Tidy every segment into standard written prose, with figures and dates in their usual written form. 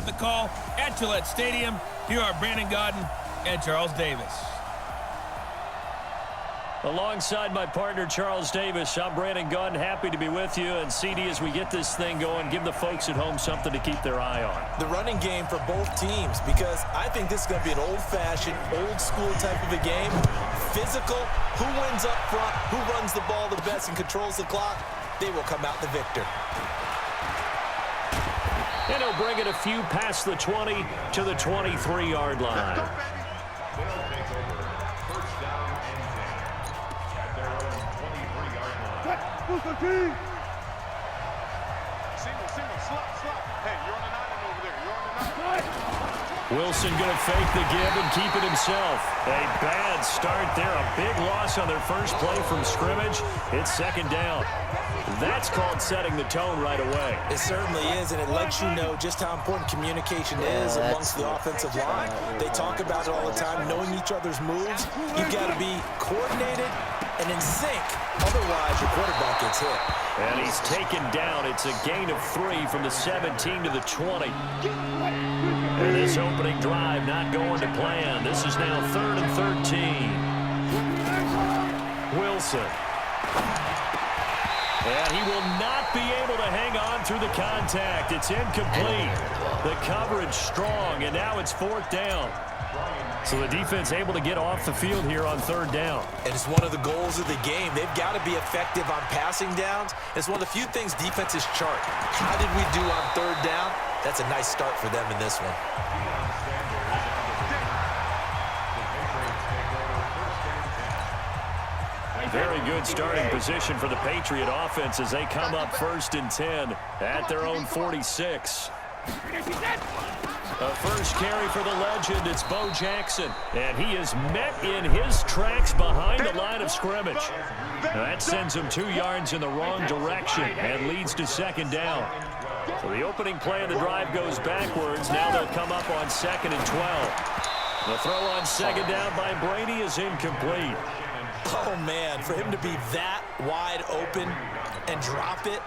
the call at Gillette Stadium. Here are Brandon Gaudin and Charles Davis. Alongside my partner, Charles Davis, I'm Brandon Gaudin, happy to be with you. And CD, as we get this thing going, give the folks at home something to keep their eye on. The running game for both teams, because I think this is going to be an old-fashioned, old-school type of a game. Physical, who wins up front, who runs the ball the best and controls the clock, they will come out the victor. And he'll bring it a few past the 20 to the 23-yard line. Single, slot. Hey, you're on the 9 over there. You're on the 9. Wilson going to fake the give and keep it himself. A bad start there. A big loss on their first play from scrimmage. It's second down. That's called setting the tone right away. It certainly is, and it lets you know just how important communication is amongst the offensive line. They talk about it all the time, knowing each other's moves. You've got to be coordinated and in sync. Otherwise, your quarterback gets hit. And he's taken down. It's a gain of 3 from the 17 to the 20. And this opening drive not going to plan. This is now 3rd and 13. Wilson. And he will not be able to hang on through the contact. It's incomplete. The coverage strong, and now it's 4th down. So the defense able to get off the field here on 3rd down. And it's one of the goals of the game. They've got to be effective on passing downs. It's one of the few things defenses chart. How did we do on 3rd down? That's a nice start for them in this one. Very good starting position for the Patriot offense as they come up 1st and 10 at their own 46. A first carry for the legend. It's Bo Jackson. And he is met in his tracks behind the line of scrimmage. That sends him 2 yards in the wrong direction and leads to 2nd down. So the opening play of the drive goes backwards. Now they'll come up on 2nd and 12. The throw on 2nd down by Brady is incomplete. Oh, man, for him to be that wide open and drop it.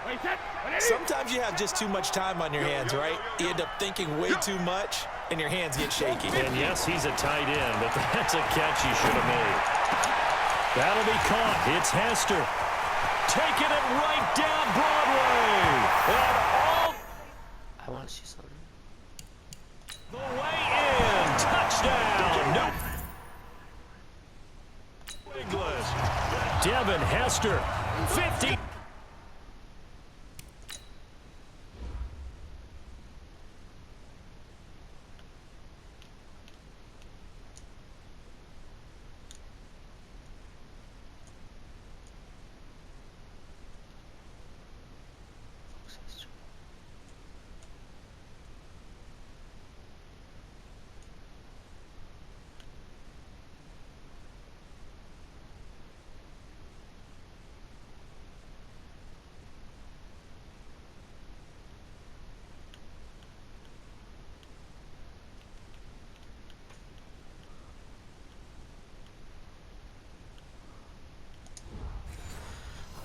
Sometimes you have just too much time on your hands, right? You end up thinking way too much, and your hands get shaky. And, yes, he's a tight end, but that's a catch he should have made. That'll be caught. It's Hester. Taking it right down Broadway. And all I want to see something. the way in. Touchdown. Nope. Devin Hester, 50.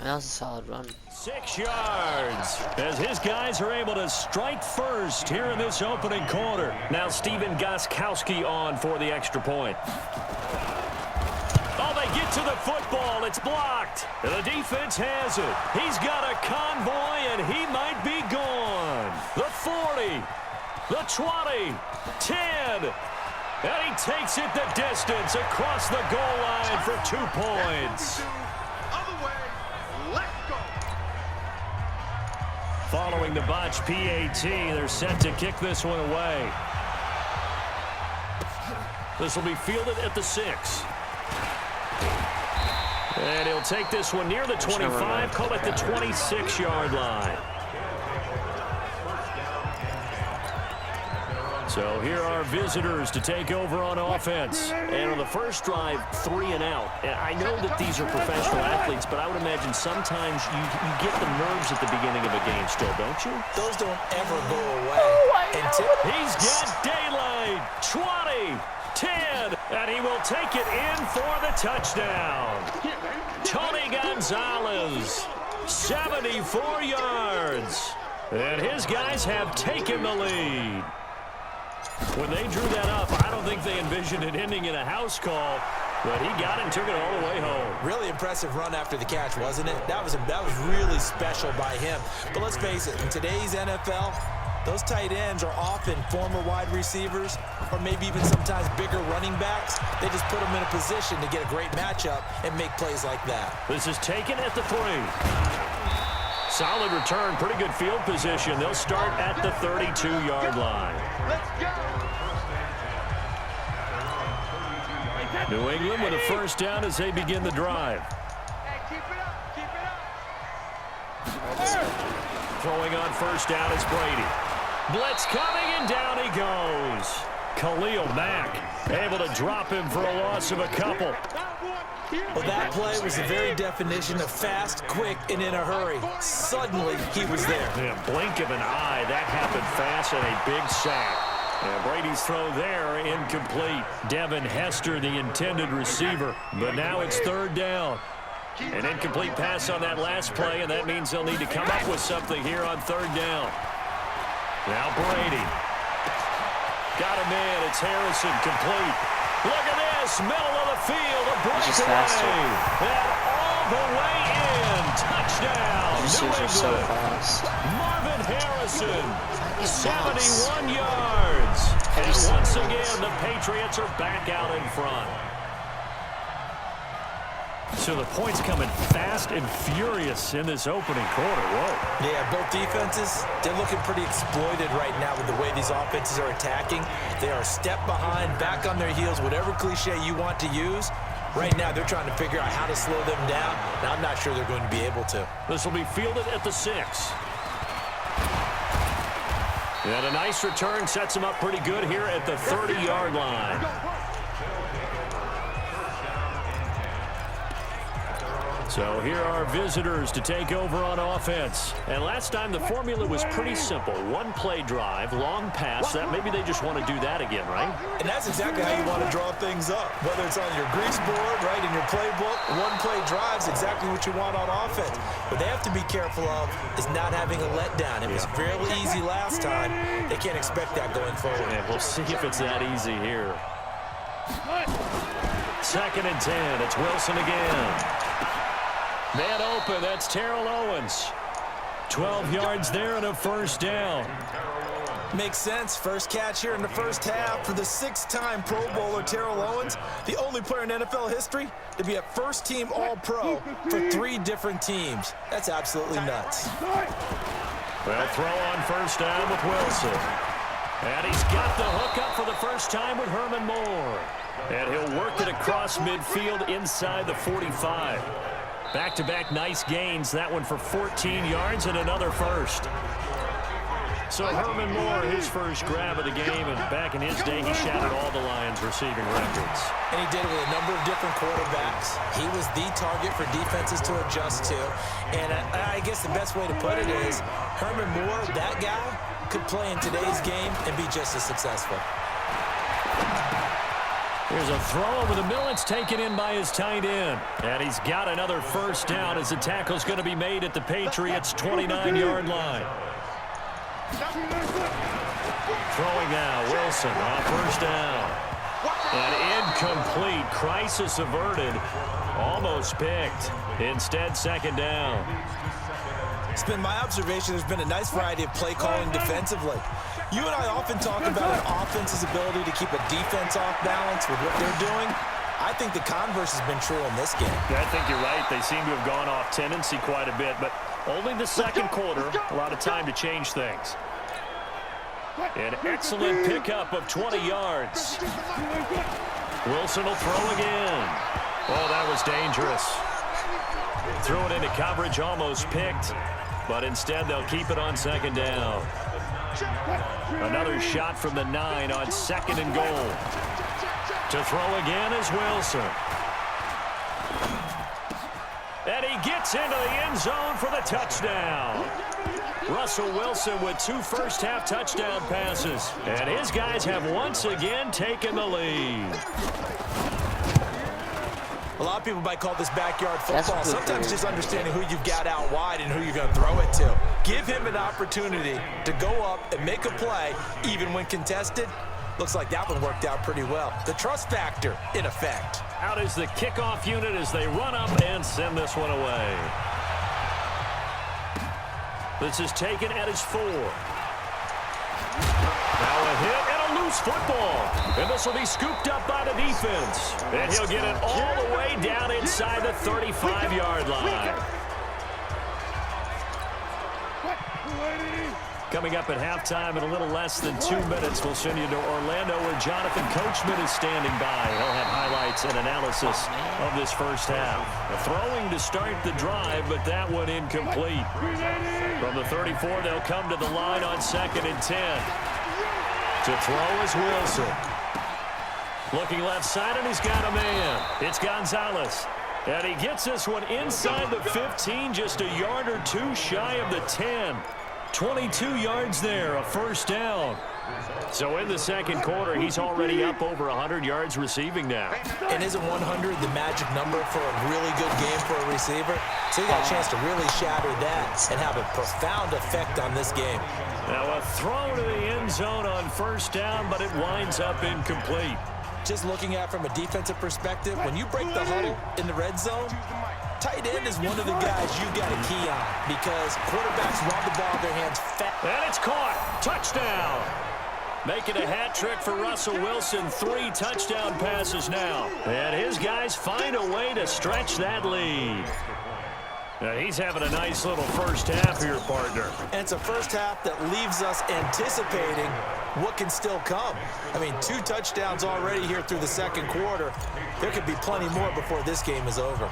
That was a solid run. 6 yards as his guys are able to strike first here in this opening quarter. Now Steven Gostkowski on for the extra point. Oh, they get to the football. It's blocked. And the defense has it. He's got a convoy, and he might be gone. The 40, the 20, 10. And he takes it the distance across the goal line for 2 points. Following the botch PAT, they're set to kick this one away. This will be fielded at the 6. And he'll take this one near the 25, call it the 26-yard line. So here are visitors to take over on offense. And on the first drive, 3 and out. And I know that these are professional athletes, but I would imagine sometimes you get the nerves at the beginning of a game still, don't you? Those don't ever go away. He's got daylight. 20, 10, and he will take it in for the touchdown. Tony Gonzalez, 74 yards. And his guys have taken the lead. When they drew that up, I don't think they envisioned it ending in a house call, but he got it and took it all the way home. Really impressive run after the catch, wasn't it? That was really special by him. But let's face it, in today's NFL, those tight ends are often former wide receivers or maybe even sometimes bigger running backs. They just put them in a position to get a great matchup and make plays like that. This is taken at the 3. Solid return, pretty good field position. They'll start at the 32-yard line. Let's go. New England with a first down as they begin the drive. Hey, keep it up. Keep it up. Throwing on first down is Brady. Blitz coming, and down he goes. Khalil Mack able to drop him for a loss of a couple. Well, that play was the very definition of fast, quick, and in a hurry. Suddenly, he was there. Yeah, blink of an eye, that happened fast, and a big sack. And Brady's throw there, incomplete. Devin Hester, the intended receiver, but now it's third down. An incomplete pass on that last play, and that means they'll need to come up with something here on third down. Now Brady. Got him in. It's Harrison, complete. Look at this, middle of the field, a breakaway. And all the way in. Touchdown, New England. So fast. Marvin Harrison, 71 yards. And once again, the Patriots are back out in front. So the points coming fast and furious in this opening quarter. Whoa. Yeah, both defenses, they're looking pretty exploited right now with the way these offenses are attacking. They are a step behind, back on their heels, whatever cliche you want to use. Right now, they're trying to figure out how to slow them down, and I'm not sure they're going to be able to. This will be fielded at the 6. And a nice return sets him up pretty good here at the 30-yard line. So here are visitors to take over on offense. And last time the formula was pretty simple. One play drive, long pass. That maybe they just want to do that again, right? And that's exactly how you want to draw things up. Whether it's on your grease board, right, in your playbook, one play drive's exactly what you want on offense. What they have to be careful of is not having a letdown. It was fairly easy last time. They can't expect that going forward. And we'll see if it's that easy here. 2nd and 10. It's Wilson again. Man open, that's Terrell Owens. 12 yards there and a first down. Makes sense. First catch here in the first half for the 6-time Pro Bowler Terrell Owens, the only player in NFL history to be a first-team All-Pro for 3 different teams. That's absolutely nuts. Well, throw on first down with Wilson. And he's got the hook up for the first time with Herman Moore. And he'll work it across midfield inside the 45. Back-to-back nice gains. That one for 14 yards and another first. So Herman Moore, his first grab of the game, and back in his day, he shattered all the Lions' receiving records. And he did it with a number of different quarterbacks. He was the target for defenses to adjust to. And I guess the best way to put it is Herman Moore, that guy, could play in today's game and be just as successful. Here's a throw over the middle. It's taken in by his tight end. And he's got another first down as the tackle's going to be made at the Patriots' 29-yard line. Throwing now, Wilson on first down. And incomplete. Crisis averted. Almost picked. Instead, second down. It's been my observation there's been a nice variety of play calling defensively. You and I often talk about an offense's ability to keep a defense off balance with what they're doing. I think the converse has been true in this game. Yeah, I think you're right. They seem to have gone off tendency quite a bit, but only the second quarter, a lot of time to change things. An excellent pickup of 20 yards. Wilson will throw again. Oh, that was dangerous. Threw it into coverage, almost picked, but instead they'll keep it on second down. Another shot from the 9 on 2nd and goal. To throw again is Wilson. And he gets into the end zone for the touchdown. Russell Wilson with 2 first-half touchdown passes. And his guys have once again taken the lead. A lot of people might call this backyard football. Sometimes just understanding who you've got out wide and who you're going to throw it to. Give him an opportunity to go up and make a play, even when contested. Looks like that one worked out pretty well. The trust factor in effect. Out is the kickoff unit as they run up and send this one away. This is taken at his 4. Now a hit and a loose football. And this will be scooped up by the defense. And he'll get it all the way down inside the 35-yard line. Coming up at halftime in a little less than 2 minutes, we'll send you to Orlando where Jonathan Coachman is standing by. He'll have highlights and analysis of this first half. A throwing to start the drive, but that one incomplete. From the 34, they'll come to the line on 2nd and 10. To throw is Wilson. Looking left side, and he's got a man. It's Gonzalez. And he gets this one inside the 15, just a yard or two shy of the 10. 22 yards there, a first down. So in the second quarter, he's already up over 100 yards receiving now. And isn't 100 the magic number for a really good game for a receiver? So he got a chance to really shatter that and have a profound effect on this game. Now a throw to the end zone on first down, but it winds up incomplete. Just looking at it from a defensive perspective, when you break the huddle in the red zone, tight end is one of the guys you got to key on because quarterbacks run the ball in their hands fast. And it's caught. Touchdown. Making a hat trick for Russell Wilson. 3 touchdown passes now. And his guys find a way to stretch that lead. Now he's having a nice little first half here, partner. And it's a first half that leaves us anticipating what can still come. I mean, 2 touchdowns already here through the second quarter. There could be plenty more before this game is over.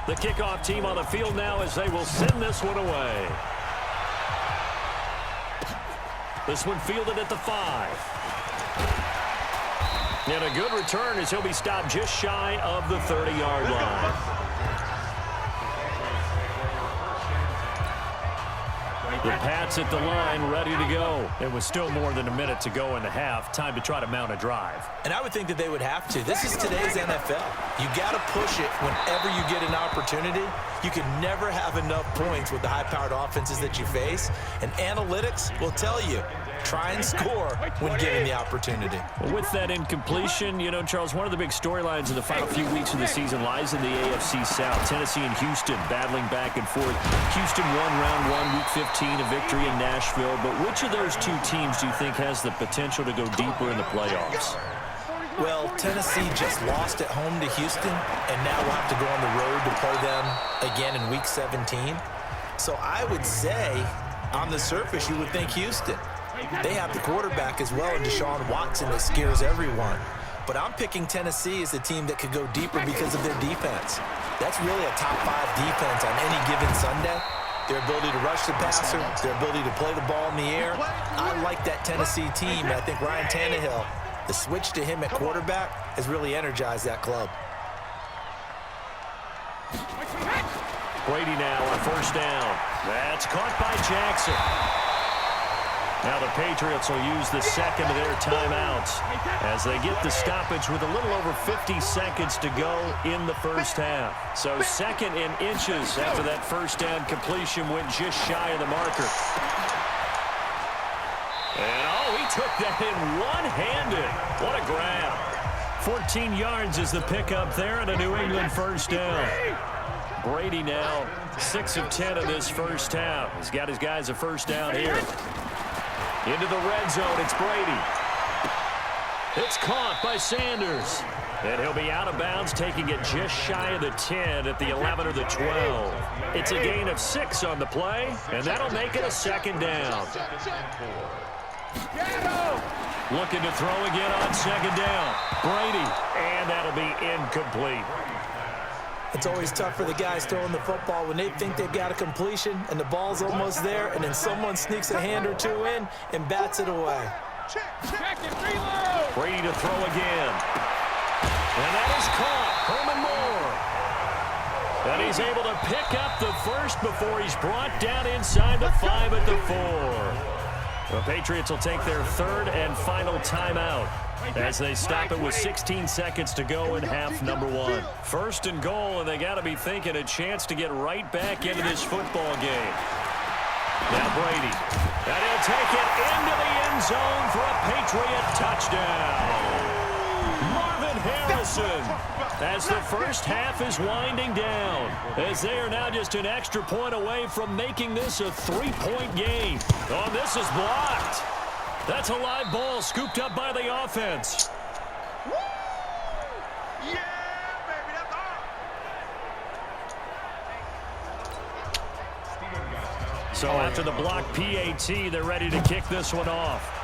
The kickoff team on the field now as they will send this one away. This one fielded at the 5. And a good return as he'll be stopped just shy of the 30-yard line. The Pats at the line, ready to go. It was still more than a minute to go in the half. Time to try to mount a drive. And I would think that they would have to. This is today's NFL. You got to push it whenever you get an opportunity. You can never have enough points with the high-powered offenses that you face. And analytics will tell you, try and score when given the opportunity. Well, with that incompletion, you know, Charles, one of the big storylines in the final few weeks of the season lies in the AFC South. Tennessee and Houston battling back and forth. Houston won round 1, week 15, a victory in Nashville. But which of those 2 teams do you think has the potential to go deeper in the playoffs? Well, Tennessee just lost at home to Houston, and now we'll have to go on the road to play them again in week 17. So I would say, on the surface, you would think Houston. They have the quarterback as well in Deshaun Watson that scares everyone. But I'm picking Tennessee as the team that could go deeper because of their defense. That's really a top 5 defense on any given Sunday. Their ability to rush the passer, their ability to play the ball in the air. I like that Tennessee team, and I think Ryan Tannehill, the switch to him at quarterback, has really energized that club. Brady now on first down. That's caught by Jackson. Now the Patriots will use the second of their timeouts as they get the stoppage with a little over 50 seconds to go in the first half. So 2nd and inches after that first down completion went just shy of the marker. And oh, he took that in one-handed. What a grab. 14 yards is the pickup there and a New England first down. Brady now 6 of 10 of this first half. He's got his guys a first down here. Into the red zone, it's Brady. It's caught by Sanders. And he'll be out of bounds, taking it just shy of the 10 at the 11 or the 12. It's a gain of 6 on the play, and that'll make it a second down. Looking to throw again on second down. Brady, and that'll be incomplete. It's always tough for the guys throwing the football when they think they've got a completion and the ball's almost there, and then someone sneaks a hand or 2 in and bats it away. Brady to throw again. And that is caught. Herman Moore. And he's able to pick up the first before he's brought down inside the 5 at the 4. The Patriots will take their 3rd and final timeout as they stop it with 16 seconds to go in half number 1. 1st and goal, and they got to be thinking a chance to get right back into this football game. Now Brady. And he'll take it into the end zone for a Patriot touchdown. touchdown. Marvin Harrison, as the first half is winding down, as they are now just an extra point away from making this a 3-point game. Oh, this is blocked. That's a live ball scooped up by the offense. So after the block PAT, they're ready to kick this one off.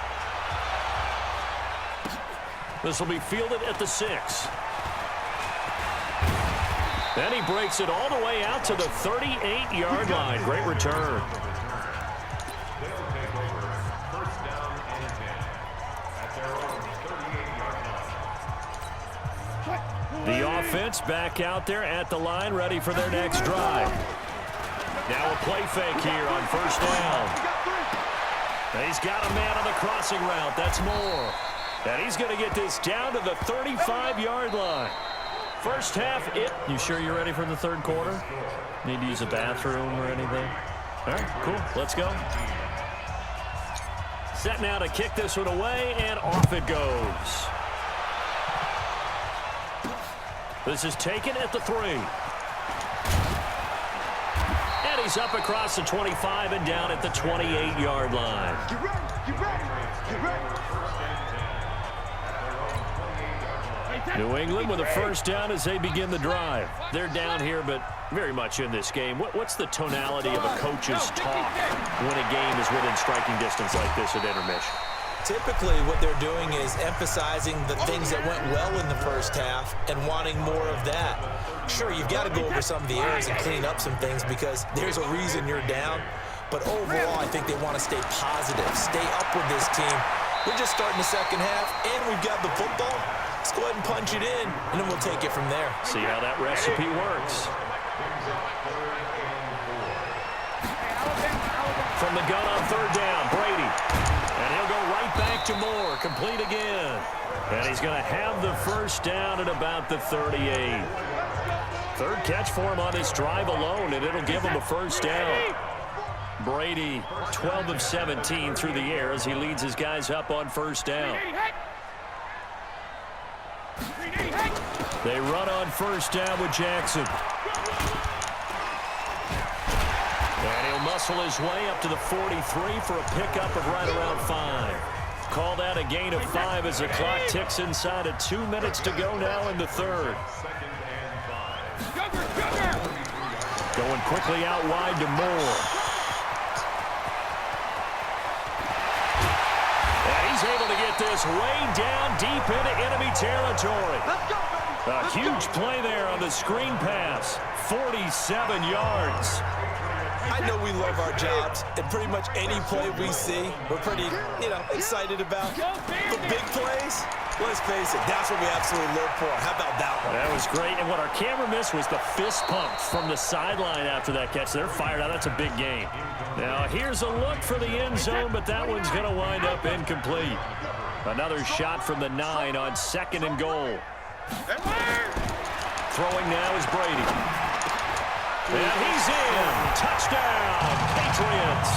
This will be fielded at the 6. Then he breaks it all the way out to the 38-yard line. Great return. The offense back out there at the line, ready for their next drive. Now a play fake here on first down. He's got a man on the crossing route. That's Moore. And he's going to get this down to the 35-yard line. First half, You sure you're ready for the third quarter? Need to use a bathroom or anything? All right, cool. Let's go. Set now to kick this one away, and off it goes. This is taken at the 3. And he's up across the 25 and down at the 28-yard line. Get ready, get ready, get ready. New England with a first down as they begin the drive. They're down here, but very much in this game. What's the tonality of a coach's talk when a game is within striking distance like this at intermission? Typically, what they're doing is emphasizing the things that went well in the first half and wanting more of that. Sure, you've got to go over some of the errors and clean up some things because there's a reason you're down. But overall, I think they want to stay positive, stay up with this team. We're just starting the second half, and we've got the football. Let's go ahead and punch it in, and then we'll take it from there. See how that recipe works. From the gun on third down, Brady. And he'll go right back to Moore, complete again. And he's going to have the first down at about the 38. Third catch for him on this drive alone, and it'll give him a first down. Brady, 12 of 17 through the air as he leads his guys up on first down. They run on first down with Jackson. And he'll muscle his way up to the 43 for a pickup of right around 5. Call that a gain of 5 as the clock ticks inside of 2 minutes to go now in the third. Going quickly out wide to Moore. And he's able to get this way down deep into enemy territory. A huge play there on the screen pass. 47 yards. I know we love our jobs, and pretty much any play we see, we're pretty, excited about. But big plays, let's face it, that's what we absolutely live for. How about that one? That was great, and what our camera missed was the fist pump from the sideline after that catch. They're fired out. That's a big game. Now, here's a look for the end zone, but that one's going to wind up incomplete. Another shot from the 9 on 2nd and goal. Throwing now is Brady. And he's in. Touchdown, Patriots.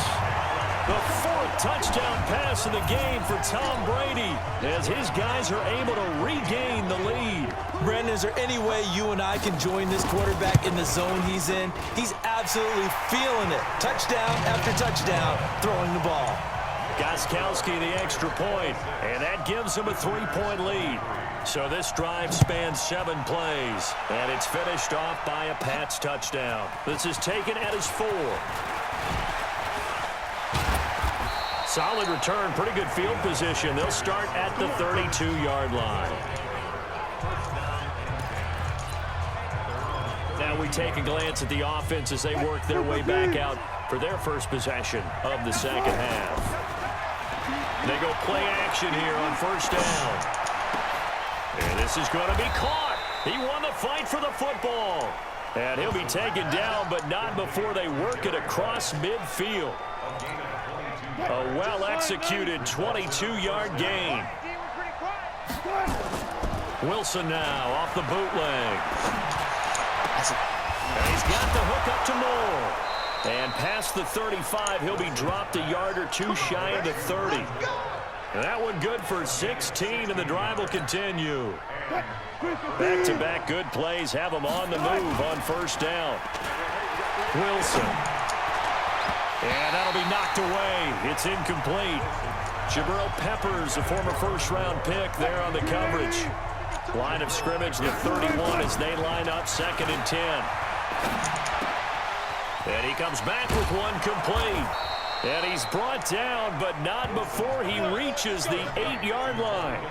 The 4th touchdown pass of the game for Tom Brady as his guys are able to regain the lead. Brandon, is there any way you and I can join this quarterback in the zone he's in? He's absolutely feeling it. Touchdown after touchdown, throwing the ball. Gostkowski the extra point, and that gives him a 3-point lead. So this drive spans 7 plays, and it's finished off by a Pats touchdown. This is taken at his 4. Solid return, pretty good field position. They'll start at the 32-yard line. Now we take a glance at the offense as they work their way back out for their first possession of the second half. They go play action here on first down. And this is going to be caught. He won the fight for the football. And he'll be taken down, but not before they work it across midfield. A well-executed 22-yard gain. Wilson now off the bootleg. And he's got the hook up to Moore. And past the 35, he'll be dropped a yard or 2 shy of the 30. And that one good for 16, and the drive will continue. Back-to-back good plays have them on the move on first down. Wilson. And that'll be knocked away. It's incomplete. Jabril Peppers, a former first-round pick, there on the coverage. Line of scrimmage, the 31, as they line up 2nd and 10. And he comes back with one complete. And he's brought down, but not before he reaches the 8-yard line.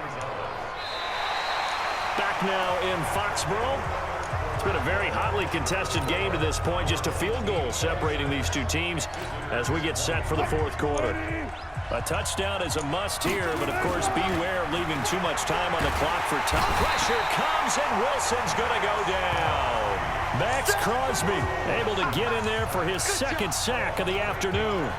Back now in Foxborough. It's been a very hotly contested game to this point. Just a field goal separating these two teams as we get set for the 4th quarter. A touchdown is a must here, but of course beware of leaving too much time on the clock for top. Pressure comes, and Wilson's going to go down. Max Crosby able to get in there for his 2nd sack of the afternoon.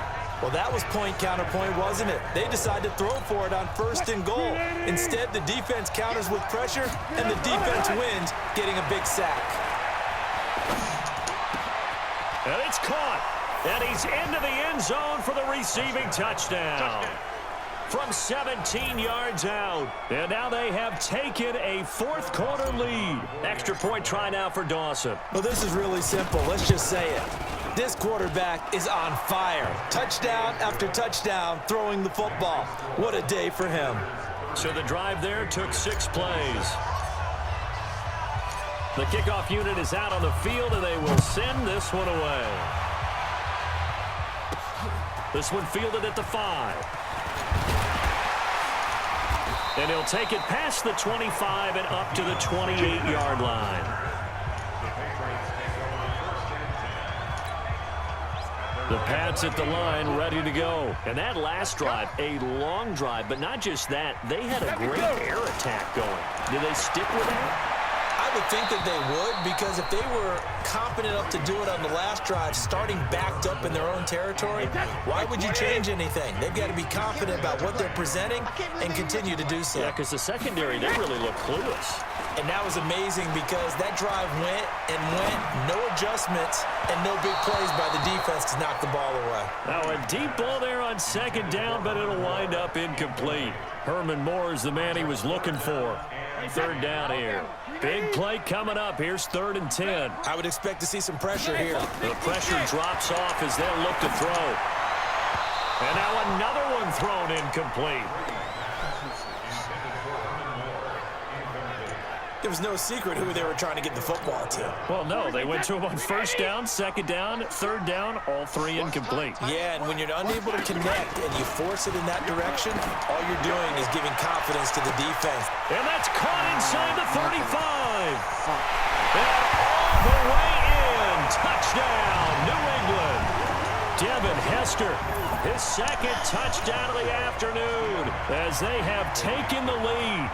Well, that was point counterpoint, wasn't it? They decided to throw for it on 1st and goal. Instead, the defense counters with pressure, and the defense wins, getting a big sack. And it's caught. And he's into the end zone for the receiving touchdown. From 17 yards out. And now they have taken a 4th quarter lead. Extra point try now for Dawson. Well, this is really simple. Let's just say it. This quarterback is on fire. Touchdown after touchdown, throwing the football. What a day for him. So the drive there took 6 plays. The kickoff unit is out on the field, and they will send this one away. This one fielded at the 5. And he'll take it past the 25 and up to the 28-yard line. The Pats at the line, ready to go. And that last drive, a long drive, but not just that. They had a great air attack going. Did they stick with that? I would think that they would, because if they were confident enough to do it on the last drive, starting backed up in their own territory, why would you change anything? They've got to be confident about what they're presenting and continue to do so. Yeah, because the secondary, they really look clueless. And that was amazing because that drive went and went, no adjustments, and no big plays by the defense to knock the ball away. Now a deep ball there on 2nd down, but it'll wind up incomplete. Herman Moore is the man he was looking for. 3rd down here. Big play coming up. Here's 3rd and 10. I would expect to see some pressure here. The pressure drops off as they'll look to throw. And now another one thrown incomplete. There was no secret who they were trying to get the football to. Well, no, they went to him on 1st down, 2nd down, 3rd down, all 3 incomplete. Yeah, and when you're unable to connect and you force it in that direction, all you're doing is giving confidence to the defense. And that's caught inside the 35. And all the way in. Touchdown, New England. Devin Hester, his 2nd touchdown of the afternoon as they have taken the lead.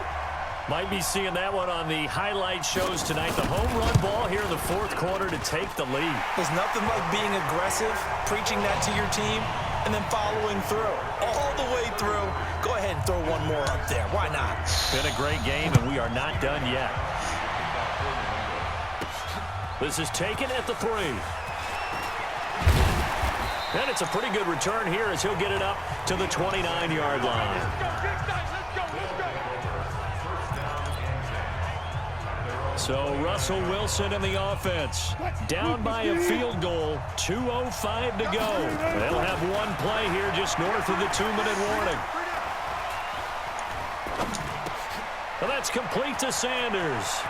Might be seeing that one on the highlight shows tonight. The home run ball here in the 4th quarter to take the lead. There's nothing like being aggressive, preaching that to your team, and then following through. All the way through. Go ahead and throw one more up there. Why not? Been a great game, and we are not done yet. This is taken at the 3. And it's a pretty good return here as he'll get it up to the 29-yard line. So Russell Wilson in the offense. Down by a field goal. 2:05 to go. They'll have one play here just north of the 2-minute warning. Well, that's complete to Sanders.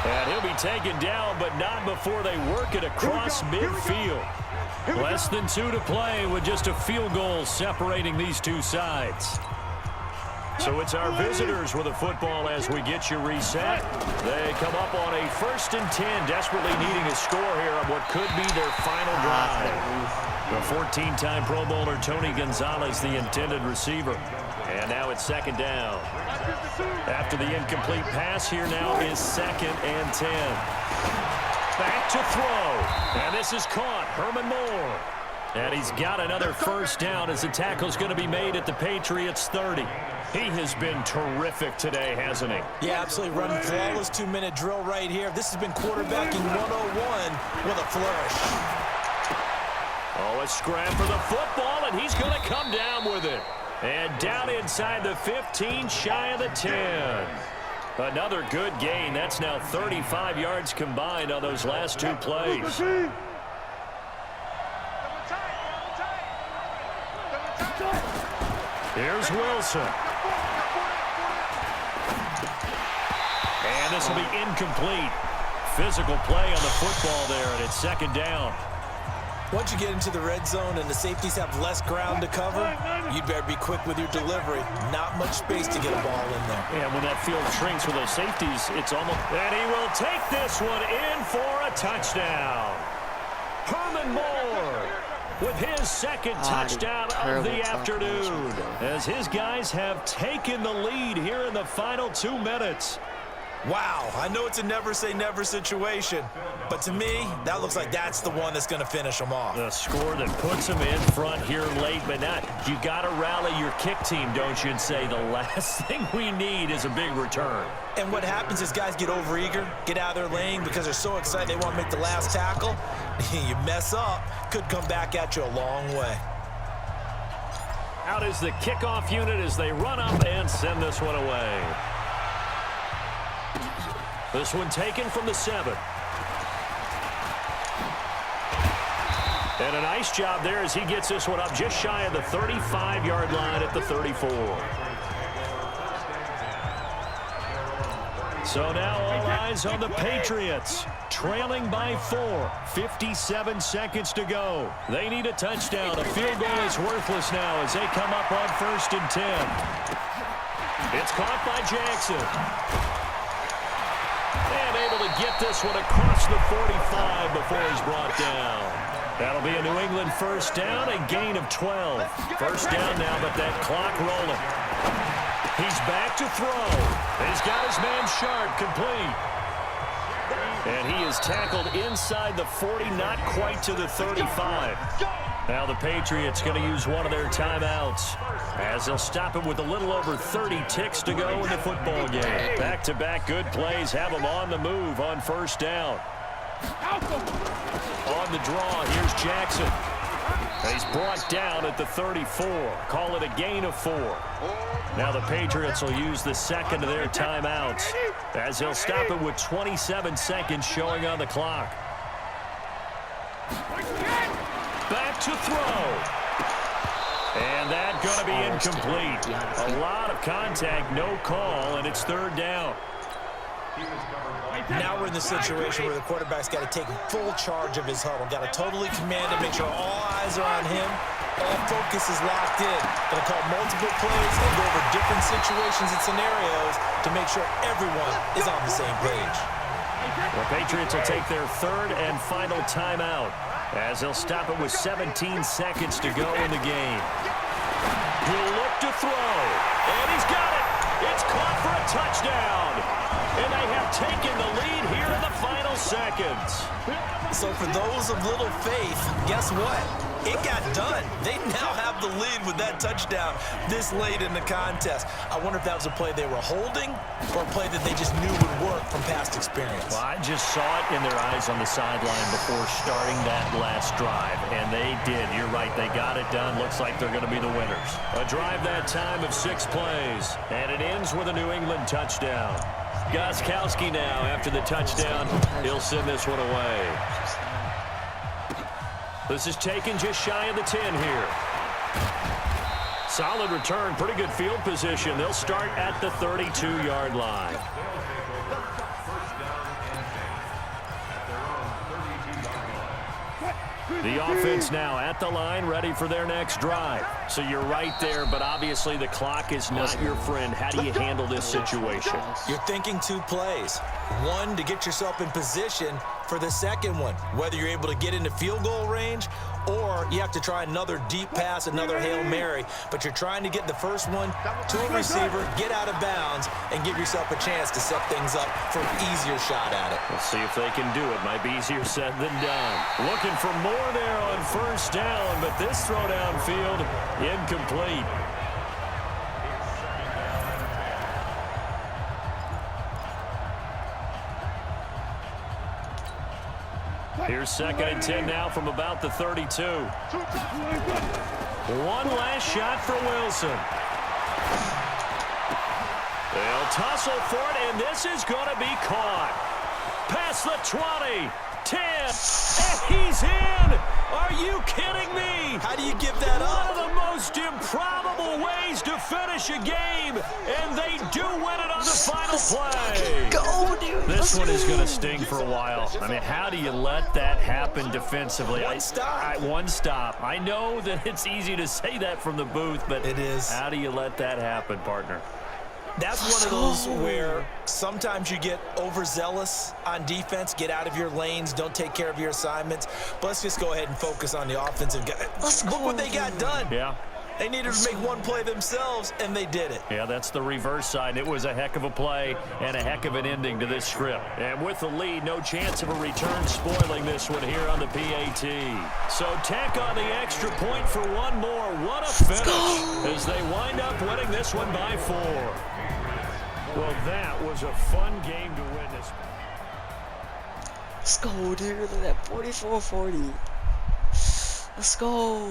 And he'll be taken down, but not before they work it across midfield. Less than 2 to play with just a field goal separating these two sides. So it's our visitors with a football as we get you reset. They come up on a 1st and 10, desperately needing a score here on what could be their final drive. The 14-time Pro Bowler Tony Gonzalez, the intended receiver. And now it's 2nd down. After the incomplete pass, here now is 2nd and 10. Back to throw. And this is caught. Herman Moore. And he's got another 1st down as the tackle's going to be made at the Patriots 30. He has been terrific today, hasn't he? Yeah, absolutely. Running flawless 2-minute drill right here. This has been quarterbacking 101 with a flourish. Oh, a scrap for the football, and he's going to come down with it. And down inside the 15, shy of the 10. Another good gain. That's now 35 yards combined on those last two plays. Here's Wilson. And this will be incomplete. Physical play on the football there, and it's second down. Once you get into the red zone and the safeties have less ground to cover, you'd better be quick with your delivery. Not much space to get a ball in there. And when that field shrinks with those safeties, it's almost... And he will take this one in for a touchdown. Herman Moore with his second touchdown of the afternoon, as his guys have taken the lead here in the final 2 minutes. Wow, I know it's a never-say-never situation, but to me, that looks like that's the one that's going to finish them off. The score that puts them in front here late, but not. You got to rally your kick team, don't you, and say the last thing we need is a big return. And what happens is guys get overeager, get out of their lane because they're so excited they want to make the last tackle. You mess up, could come back at you a long way. Out is the kickoff unit as they run up and send this one away. This one taken from the 7. And a nice job there as he gets this one up just shy of the 35-yard line at the 34. So now all eyes on the Patriots, trailing by 4, 57 seconds to go. They need a touchdown. A field goal is worthless now as they come up on 1st and 10. It's caught by Jackson. And able to get this one across the 45 before he's brought down. That'll be a New England first down, a gain of 12. First down now, but that clock rolling. He's back to throw. He's got his man Sharp complete. And he is tackled inside the 40, not quite to the 35. Now the Patriots going to use one of their timeouts as they'll stop it with a little over 30 ticks to go in the football game. Back-to-back good plays have them on the move on first down. On the draw, here's Jackson. He's brought down at the 34. Call it a gain of 4. Now the Patriots will use the second of their timeouts as they'll stop it with 27 seconds showing on the clock. Back to throw. And that going to be incomplete. A lot of contact, no call, and it's third down. Now we're in the situation where the quarterback's got to take full charge of his huddle. Got to totally command it, make sure all eyes are on him. All focus is locked in. Going to call multiple plays and go over different situations and scenarios to make sure everyone is on the same page. The Patriots will take their third and final timeout as they'll stop it with 17 seconds to go in the game. He'll look to throw, and he's got it. It's caught for a touchdown. And they have taken the lead here in the final seconds. So for those of little faith, guess what? It got done. They now have the lead with that touchdown this late in the contest. I wonder if that was a play they were holding or a play that they just knew would work from past experience. Well, I just saw it in their eyes on the sideline before starting that last drive, and they did. You're right. They got it done. Looks like they're going to be the winners. A drive that time of 6 plays, and it ends with a New England touchdown. Gostkowski now, after the touchdown, he'll send this one away. This is taken just shy of the 10 here. Solid return, pretty good field position. They'll start at the 32-yard line. The offense now at the line, ready for their next drive. So you're right there, but obviously the clock is not your friend. How do you handle this situation? You're thinking 2 plays. One, to get yourself in position for the second one, whether you're able to get into field goal range or you have to try another deep pass, another Hail Mary. But you're trying to get the first one to a receiver, get out of bounds, and give yourself a chance to set things up for an easier shot at it. We'll see if they can do it. Might be easier said than done. Looking for more there on first down, but this throw downfield, incomplete. Here's 2nd and 10 now from about the 32. One last shot for Wilson. They'll tussle for it, and this is going to be caught. Past the 20, 10, and he's in! Are you kidding me? How do you give that up? One of the most improbable ways to finish a game, and they do win it on the final play. Go, dude. This one is going to sting for a while. I mean, how do you let that happen defensively? One stop. One stop. I know that it's easy to say that from the booth, but it is. How do you let that happen, partner? That's one of those where sometimes you get overzealous on defense, get out of your lanes, don't take care of your assignments. But let's just go ahead and focus on the offensive guy. Look what they got done. Yeah. They needed to make one play themselves, and they did it. Yeah, that's the reverse side. It was a heck of a play and a heck of an ending to this script. And with the lead, no chance of a return spoiling this one here on the PAT. So tack on the extra point for one more. What a finish as they wind up winning this one by 4. Well, that was a fun game to witness. Let's go, dude. Look at that 44-40. Let's go.